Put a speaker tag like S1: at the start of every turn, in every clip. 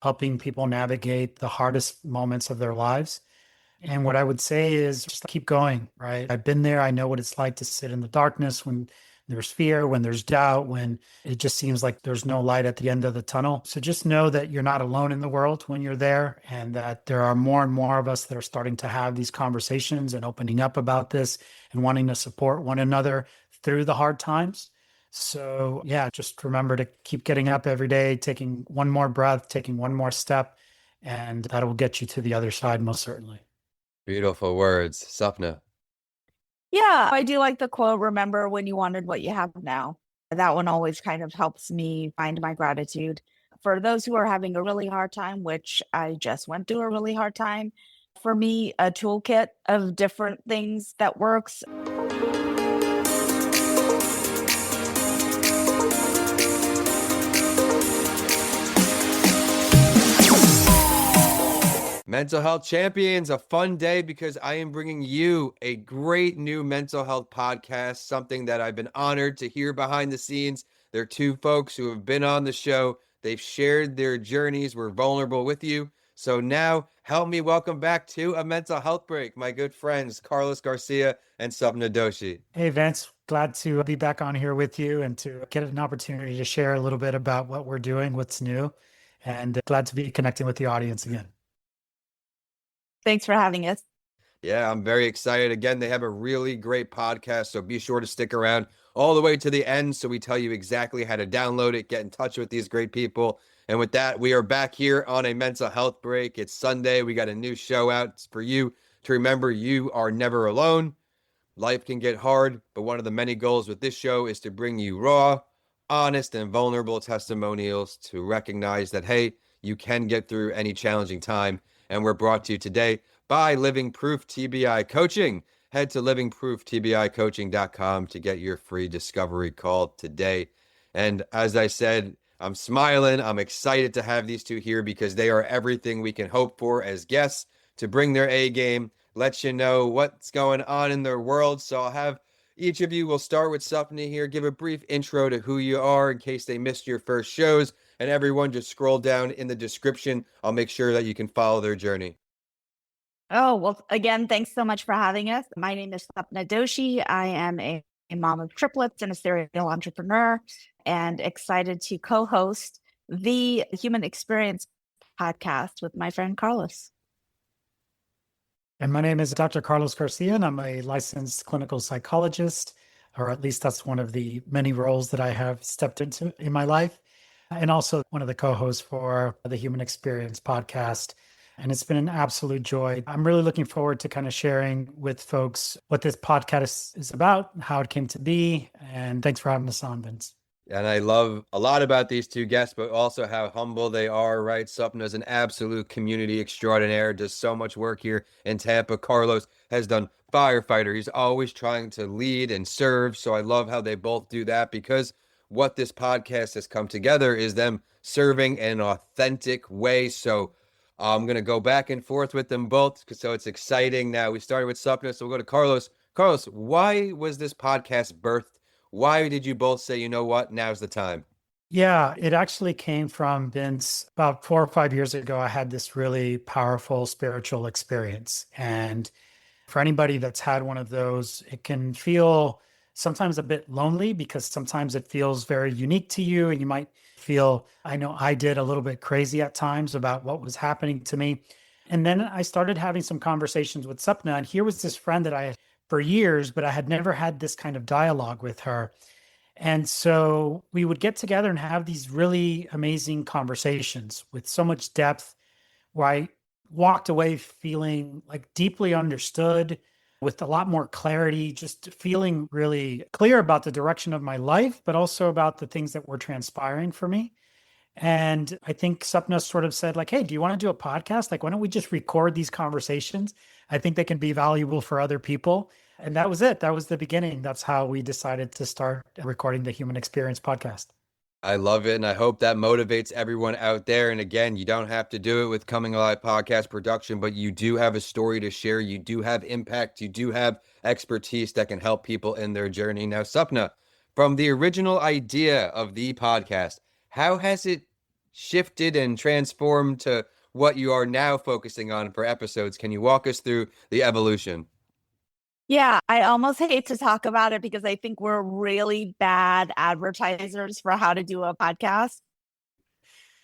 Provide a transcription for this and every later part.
S1: helping people navigate the hardest moments of their lives. And what I would say is just keep going, right? I've been there. I know what it's like to sit in the darkness when there's fear, when there's doubt, when it just seems like there's no light at the end of the tunnel. So just know that you're not alone in the world when you're there, and that there are more and more of us that are starting to have these conversations and opening up about this and wanting to support one another through the hard times. So, yeah, just remember to keep getting up every day, taking one more breath, taking one more step, and that will get you to the other side, most certainly.
S2: Beautiful words. Supna.
S3: Yeah, I do like the quote, remember when you wanted what you have now. That one always kind of helps me find my gratitude. For those who are having a really hard time, which I just went through a really hard time, for me, a toolkit of different things that works.
S2: Mental Health Champions, a fun day because I am bringing you a great new mental health podcast, something that I've been honored to hear behind the scenes. They're two folks who have been on the show. They've shared their journeys. We're vulnerable with you. So now help me welcome back to a mental health break, my good friends, Carlos Garcia and Supna Doshi.
S1: Hey, Vince, glad to be back on here with you and to get an opportunity to share a little bit about what we're doing, what's new, and glad to be connecting with the audience again.
S3: Thanks for having us.
S2: Yeah, I'm very excited. Again, they have a really great podcast, so be sure to stick around all the way to the end so we tell you exactly how to download it, get in touch with these great people. And with that, we are back here on a mental health break. It's Sunday. We got a new show out for you to remember you are never alone. Life can get hard, but one of the many goals with this show is to bring you raw, honest, and vulnerable testimonials to recognize that, hey, you can get through any challenging time. And we're brought to you today by Living Proof TBI Coaching. Head to livingprooftbicoaching.com to get your free discovery call today. And as I said, I'm smiling. I'm excited to have these two here because they are everything we can hope for as guests to bring their A game, let you know what's going on in their world. So I'll have each of you, we'll start with Supna here, give a brief intro to who you are in case they missed your first shows. And everyone just scroll down in the description. I'll make sure that you can follow their journey.
S3: Oh, well, again, thanks so much for having us. My name is Supna Doshi. I am a mom of triplets and a serial entrepreneur, and excited to co-host the Human Experience podcast with my friend Carlos.
S1: And my name is Dr. Carlos Garcia, and I'm a licensed clinical psychologist, or at least that's one of the many roles that I have stepped into in my life, and also one of the co-hosts for the Human Experience podcast. And it's been an absolute joy. I'm really looking forward to kind of sharing with folks what this podcast is about, how it came to be. And thanks for having us on, Vince.
S2: And I love a lot about these two guests, but also how humble they are, right? Supna is an absolute community extraordinaire, does so much work here in Tampa. Carlos has done firefighter. He's always trying to lead and serve. So I love how they both do that because what this podcast has come together is them serving in an authentic way. So I'm going to go back and forth with them both. So it's exciting. Now we started with Supna, so we'll go to Carlos. Carlos, why was this podcast birthed? Why did you both say, you know what, now's the time?
S1: Yeah, it actually came from Vince. About 4 or 5 years ago, I had this really powerful spiritual experience. And for anybody that's had one of those, it can feel sometimes a bit lonely because sometimes it feels very unique to you. And you might feel, I know I did, a little bit crazy at times about what was happening to me. And then I started having some conversations with Supna. And here was this friend that I had for years, but I had never had this kind of dialogue with her. And so we would get together and have these really amazing conversations with so much depth where I walked away feeling like deeply understood with a lot more clarity, just feeling really clear about the direction of my life, but also about the things that were transpiring for me. And I think Supna sort of said, like, hey, do you want to do a podcast? Like, why don't we just record these conversations? I think they can be valuable for other people. And that was it. That was the beginning. That's how we decided to start recording the Human Experience podcast.
S2: I love it. And I hope that motivates everyone out there. And again, you don't have to do it with Coming Alive podcast production, but you do have a story to share. You do have impact. You do have expertise that can help people in their journey. Now, Supna, from the original idea of the podcast, how has it shifted and transformed to what you are now focusing on for episodes. Can you walk us through the evolution?
S3: Yeah, I almost hate to talk about it because I think we're really bad advertisers for how to do a podcast.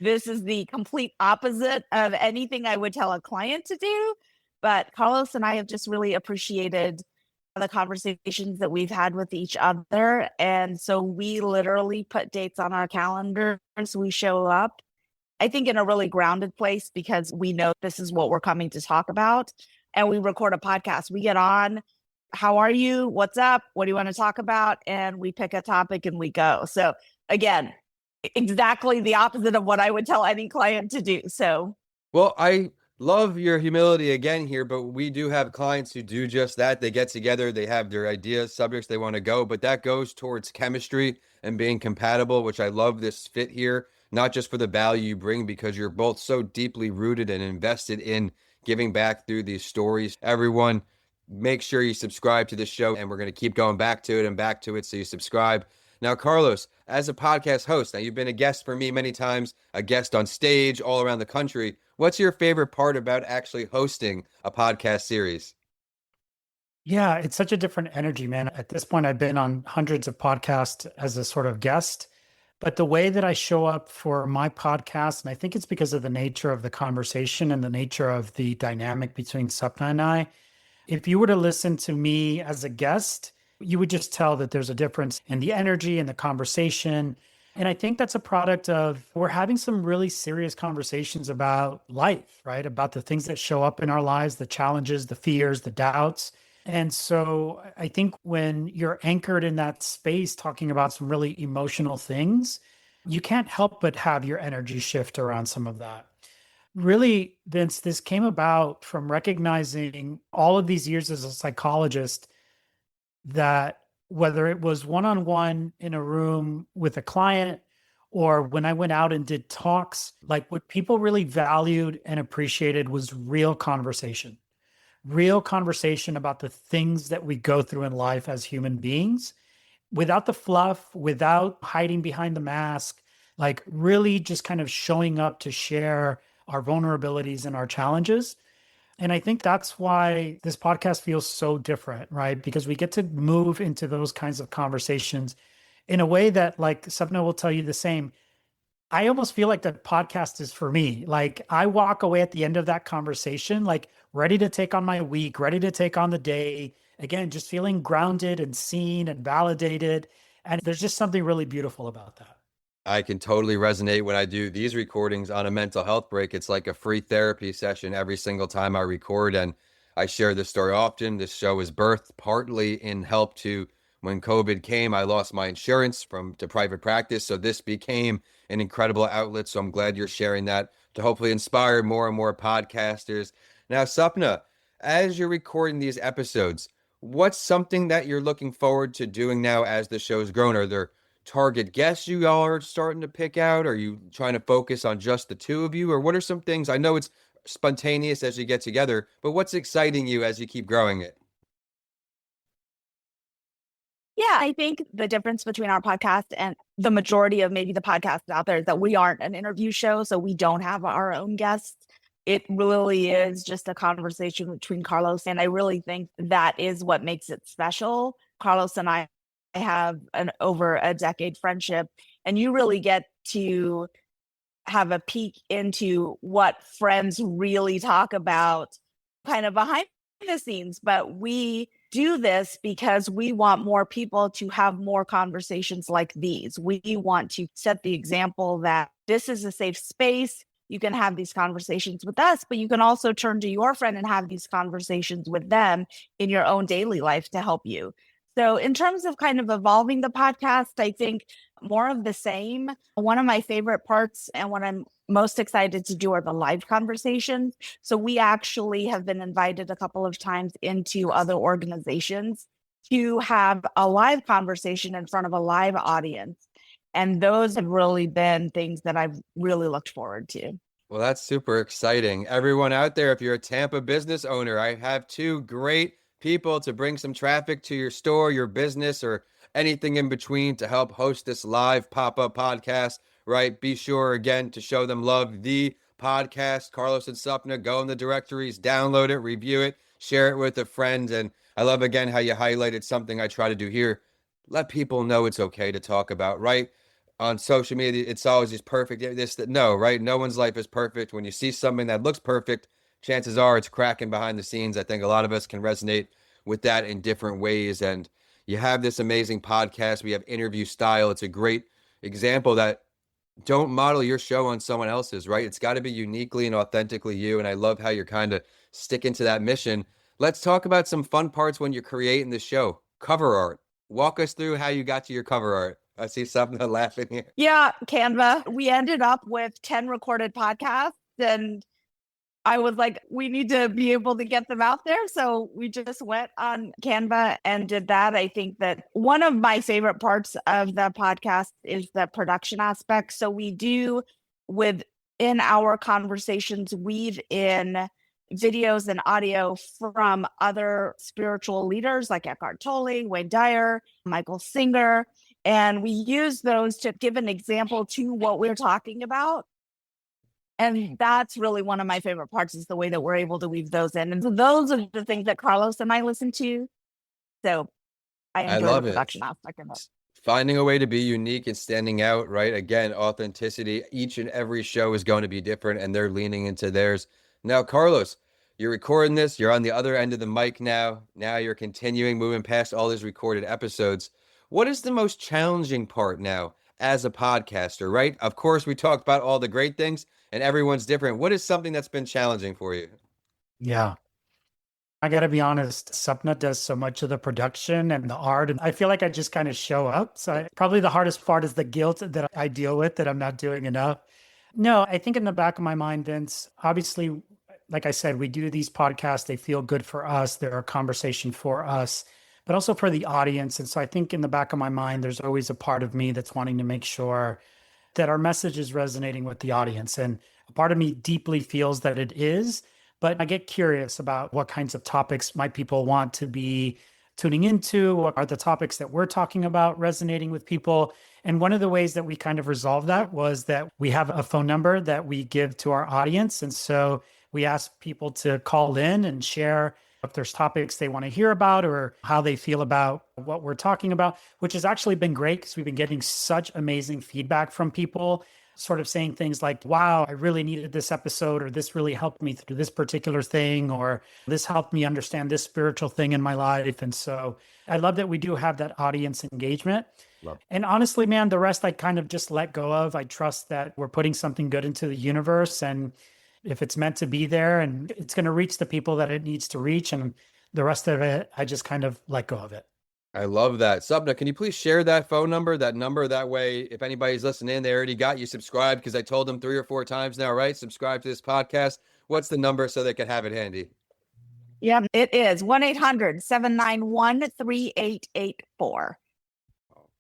S3: This is the complete opposite of anything I would tell a client to do. But Carlos and I have just really appreciated the conversations that we've had with each other. And so we literally put dates on our calendars. We show up, I think, in a really grounded place because we know this is what we're coming to talk about. And we record a podcast. We get on. How are you? What's up? What do you want to talk about? And we pick a topic and we go. So again, exactly the opposite of what I would tell any client to do. So,
S2: Well, I love your humility again here, but we do have clients who do just that. They get together, they have their ideas, subjects they want to go, but that goes towards chemistry and being compatible, which I love this fit here, not just for the value you bring, because you're both so deeply rooted and invested in giving back through these stories. Everyone, make sure you subscribe to this show, and we're going to keep going back to it and back to it. So you subscribe. Now, Carlos, as a podcast host, now you've been a guest for me many times, a guest on stage all around the country. What's your favorite part about actually hosting a podcast series?
S1: Yeah, it's such a different energy, man. At this point, I've been on hundreds of podcasts as a sort of guest, but the way that I show up for my podcast, and I think it's because of the nature of the conversation and the nature of the dynamic between Sapna and I. If you were to listen to me as a guest, you would just tell that there's a difference in the energy and the conversation. And I think that's a product of we're having some really serious conversations about life, right? About the things that show up in our lives, the challenges, the fears, the doubts. And so I think when you're anchored in that space talking about some really emotional things, you can't help but have your energy shift around some of that. Really, Vince, this came about from recognizing all of these years as a psychologist that whether it was one on one in a room with a client or when I went out and did talks, like what people really valued and appreciated was real conversation about the things that we go through in life as human beings without the fluff, without hiding behind the mask, like really just kind of showing up to share our vulnerabilities and our challenges. And I think that's why this podcast feels so different, right? Because we get to move into those kinds of conversations in a way that, like Sapna will tell you the same. I almost feel like the podcast is for me. Like I walk away at the end of that conversation, like ready to take on my week, ready to take on the day. Again, just feeling grounded and seen and validated. And there's just something really beautiful about that.
S2: I can totally resonate when I do these recordings on a mental health break. It's like a free therapy session every single time I record. And I share this story often. This show is birthed partly in help to when COVID came, I lost my insurance from to private practice. So this became an incredible outlet. So I'm glad you're sharing that to hopefully inspire more and more podcasters. Now, Sapna, as you're recording these episodes, what's something that you're looking forward to doing now as the show's grown? Are there target guests you all are starting to pick out? Are you trying to focus on just the two of you? Or what are some things? I know it's spontaneous as you get together, but what's exciting you as you keep growing it?
S3: yeah, I think the difference between our podcast and the majority of maybe the podcasts out there is that we aren't an interview show. So we don't have our own guests. It really is just a conversation between Carlos. And I really think that is what makes it special. Carlos and I have an over a decade friendship, and you really get to have a peek into what friends really talk about kind of behind the scenes. But we do this because we want more people to have more conversations like these. We want to set the example that this is a safe space. You can have these conversations with us, but you can also turn to your friend and have these conversations with them in your own daily life to help you. So, in terms of kind of evolving the podcast, I think more of the same. One of my favorite parts and what I'm most excited to do are the live conversations. So, we actually have been invited a couple of times into other organizations to have a live conversation in front of a live audience. And those have really been things that I've really looked forward to.
S2: Well, that's super exciting. Everyone out there, if you're a Tampa business owner, I have two great people to bring some traffic to your store, your business, or anything in between to help host this live pop-up podcast. right? Be sure again to show them love. The podcast, Carlos and Supna, go in the directories, download it, review it, share it with a friend. And I love again how you highlighted something I try to do here. Let people know it's okay to talk about, right? On social media, it's always just perfect. This, that, no, right? No one's life is perfect. When you see something that looks perfect, chances are it's cracking behind the scenes. I think a lot of us can resonate with that in different ways. And you have this amazing podcast. We have interview style. It's a great example that don't model your show on someone else's, right? It's got to be uniquely and authentically you. And I love how you're kind of sticking to that mission. Let's talk about some fun parts when you're creating the show. Cover art. Walk us through how you got to your cover art. I see something laughing here.
S3: Yeah, Canva. We ended up with 10 recorded podcasts, and I was like, we need to be able to get them out there. So we just went on Canva and did that. I think that one of my favorite parts of the podcast is the production aspect. So we do, within our conversations, weave in videos and audio from other spiritual leaders like Eckhart Tolle, Wayne Dyer, Michael Singer. And we use those to give an example to what we're talking about. And that's really one of my favorite parts, is the way that we're able to weave those in. And so those are the things that Carlos and I listen to. So I
S2: I
S3: enjoy the
S2: love it.
S3: production aspect of it.
S2: Finding a way to be unique and standing out, right? Again, authenticity. Each and every show is going to be different, and they're leaning into theirs. Now, Carlos, you're recording this. You're on the other end of the mic now. Now you're continuing, moving past all these recorded episodes. What is the most challenging part now as a podcaster, right? Of course, we talked about all the great things, and everyone's different. What is something that's been challenging for you?
S1: Yeah. I got to be honest, Supna does so much of the production and the art, and I feel like I just kind of show up. Probably the hardest part is the guilt that I deal with, that I'm not doing enough. No, I think in the back of my mind, Vince, obviously, like I said, we do these podcasts. They feel good for us. They're a conversation for us, but also for the audience. And so I think in the back of my mind, there's always a part of me that's wanting to make sure that our message is resonating with the audience. And a part of me deeply feels that it is, but I get curious about what kinds of topics might people want to be tuning into. What are the topics that we're talking about resonating with people? And one of the ways that we kind of resolved that was that we have a phone number that we give to our audience. And so we ask people to call in and share if there's topics they want to hear about or how they feel about what we're talking about, which has actually been great because we've been getting such amazing feedback from people sort of saying things like, wow, I really needed this episode, or this really helped me through this particular thing, or this helped me understand this spiritual thing in my life. And so I love that we do have that audience engagement.
S2: Love.
S1: And honestly, man, the rest I kind of just let go of. I trust that we're putting something good into the universe. And if it's meant to be there and it's going to reach the people that it needs to reach, and the rest of it, I just kind of let go of it.
S2: I love that. Supna, can you please share that phone number, that number? That way, if anybody's listening, they already got you subscribed, because I told them 3 or 4 times now, right? Subscribe to this podcast. What's the number so they can have it handy?
S3: Yeah, it is 1-800-791-3884.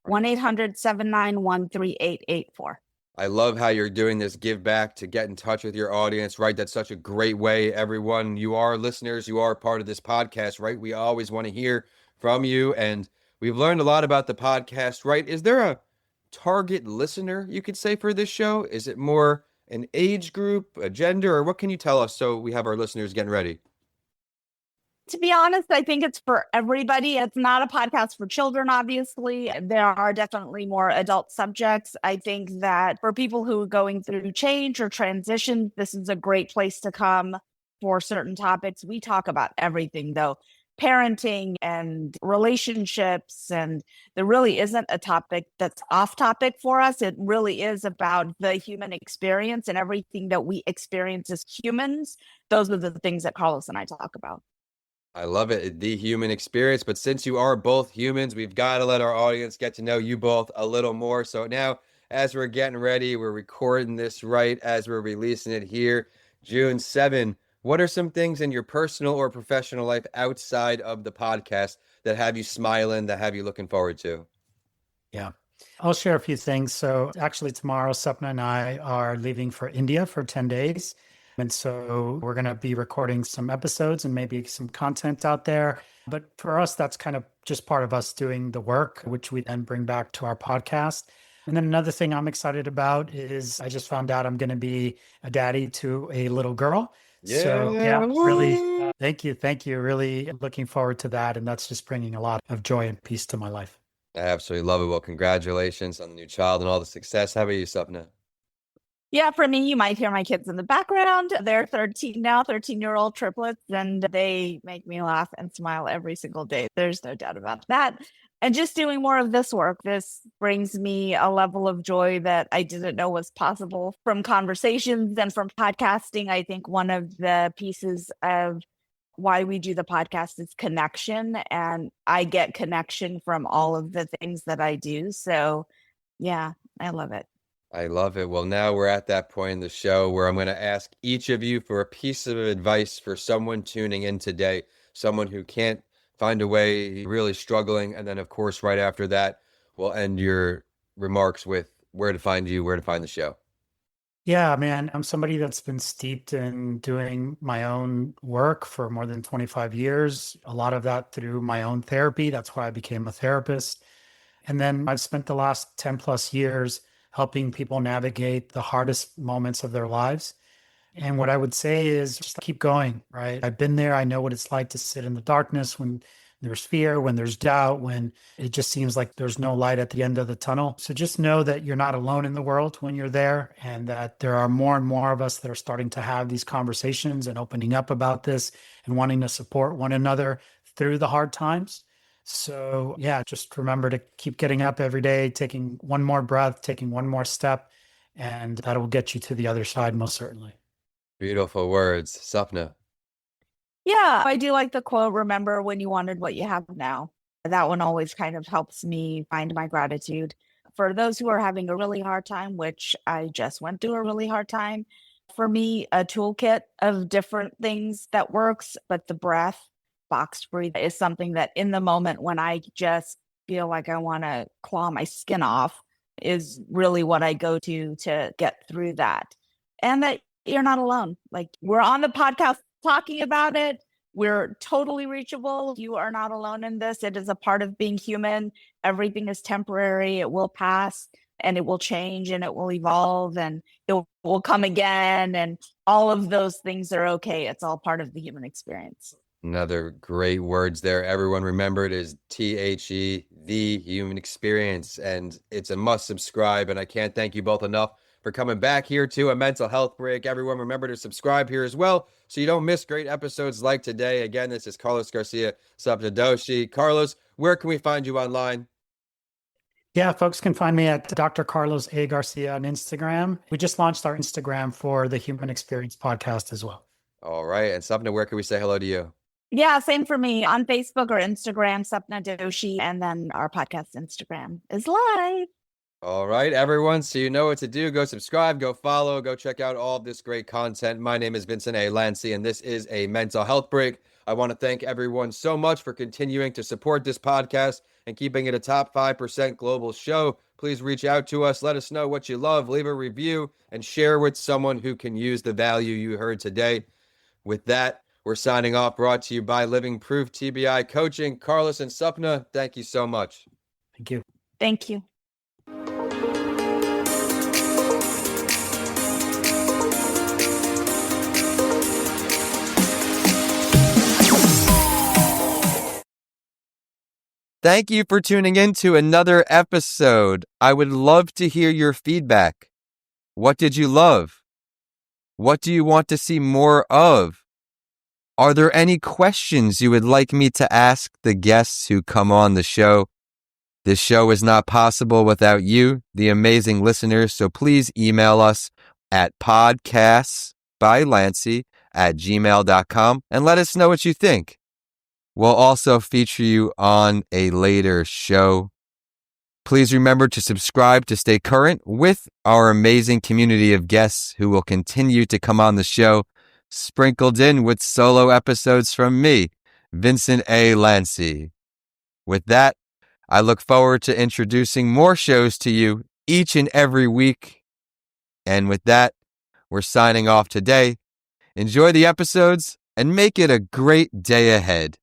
S3: 1-800-791-3884.
S2: I love how you're doing this give back to get in touch with your audience, right? That's such a great way. Everyone, you are listeners, you are part of this podcast, right? We always want to hear from you, and we've learned a lot about the podcast, right? Is there a target listener, you could say, for this show? Is it more an age group, a gender, or what can you tell us so we have our listeners getting ready?
S3: To be honest, I think it's for everybody. It's not a podcast for children, obviously. There are definitely more adult subjects. I think that for people who are going through change or transition, this is a great place to come for certain topics. We talk about everything, though. Parenting and relationships, and there really isn't a topic that's off topic for us. It really is about the human experience and everything that we experience as humans. Those are the things that Carlos and I talk about.
S2: I love it, the human experience. But since you are both humans, we've got to let our audience get to know you both a little more. So now, as we're getting ready, we're recording this right as we're releasing it here, June 7. What are some things in your personal or professional life outside of the podcast that have you smiling, that have you looking forward to?
S1: Yeah, I'll share a few things. So actually tomorrow, Sapna and I are leaving for India for 10 days. And so we're going to be recording some episodes and maybe some content out there. But for us, that's kind of just part of us doing the work, which we then bring back to our podcast. And then another thing I'm excited about is I just found out I'm going to be a daddy to a little girl. So
S2: Yeah.
S1: yeah, really,
S2: Woo!
S1: thank you. Thank you. Really looking forward to that. And that's just bringing a lot of joy and peace to my life.
S2: I absolutely love it. Well, congratulations on the new child and all the success. How about you, Supna?
S3: Yeah, for me, you might hear my kids in the background. They're 13 now, 13-year-old triplets, and they make me laugh and smile every single day. There's no doubt about that. And just doing more of this work, this brings me a level of joy that I didn't know was possible from conversations and from podcasting. I think one of the pieces of why we do the podcast is connection, and I get connection from all of the things that I do. So, yeah, I love it.
S2: I love it. Well, now we're at that point in the show where I'm going to ask each of you for a piece of advice for someone tuning in today, someone who can't find a way, really struggling. And then, of course, right after that, we'll end your remarks with where to find you, where to find the show.
S1: Yeah, man, I'm somebody that's been steeped in doing my own work for more than 25 years, a lot of that through my own therapy. That's why I became a therapist. And then I've spent the last 10 plus years helping people navigate the hardest moments of their lives. And what I would say is just keep going, right? I've been there. I know what it's like to sit in the darkness when there's fear, when there's doubt, when it just seems like there's no light at the end of the tunnel. So just know that you're not alone in the world when you're there, and that there are more and more of us that are starting to have these conversations and opening up about this and wanting to support one another through the hard times. So, yeah, just remember to keep getting up every day, taking one more breath, taking one more step, and that'll get you to the other side, most certainly.
S2: Beautiful words. Supna.
S3: Yeah, I do like the quote, remember when you wanted what you have now. That one always kind of helps me find my gratitude. For those who are having a really hard time, which I just went through a really hard time, for me, a toolkit of different things that works, but the breath, boxed breathe is something that in the moment when I just feel like I want to claw my skin off is really what I go to get through that. And that you're not alone. Like we're on the podcast talking about it. We're totally reachable. You are not alone in this. It is a part of being human. Everything is temporary. It will pass and it will change and it will evolve and it will come again. And all of those things are okay. It's all part of the human experience.
S2: Another great words there. Everyone remember it is THE, the human experience. And it's a must subscribe. And I can't thank you both enough for coming back here to a mental health break. Everyone remember to subscribe here as well so you don't miss great episodes like today. Again, this is Carlos Garcia, Supna Doshi. Carlos, where can we find you online?
S1: Yeah, folks can find me at Dr. Carlos A. Garcia on Instagram. We just launched our Instagram for the Human Experience podcast as well.
S2: All right. And Supna, where can we say hello to you?
S3: Yeah, same for me on Facebook or Instagram, Supna Doshi. And then our podcast Instagram is live.
S2: All right, everyone. So you know what to do. Go subscribe, go follow, go check out all of this great content. My name is Vincent A. Lancy, and this is a mental health break. I want to thank everyone so much for continuing to support this podcast and keeping it a top 5% global show. Please reach out to us. Let us know what you love. Leave a review and share with someone who can use the value you heard today. With that, we're signing off. Brought to you by Living Proof TBI Coaching. Carlos and Supna, thank you so much.
S1: Thank you.
S3: Thank you.
S2: Thank you for tuning in to another episode. I would love to hear your feedback. What did you love? What do you want to see more of? Are there any questions you would like me to ask the guests who come on the show? This show is not possible without you, the amazing listeners, so please email us at podcastsbylancy@gmail.com and let us know what you think. We'll also feature you on a later show. Please remember to subscribe to stay current with our amazing community of guests who will continue to come on the show, sprinkled in with solo episodes from me, Vincent A. Lancy. With that, I look forward to introducing more shows to you each and every week. And with that, we're signing off today. Enjoy the episodes and make it a great day ahead.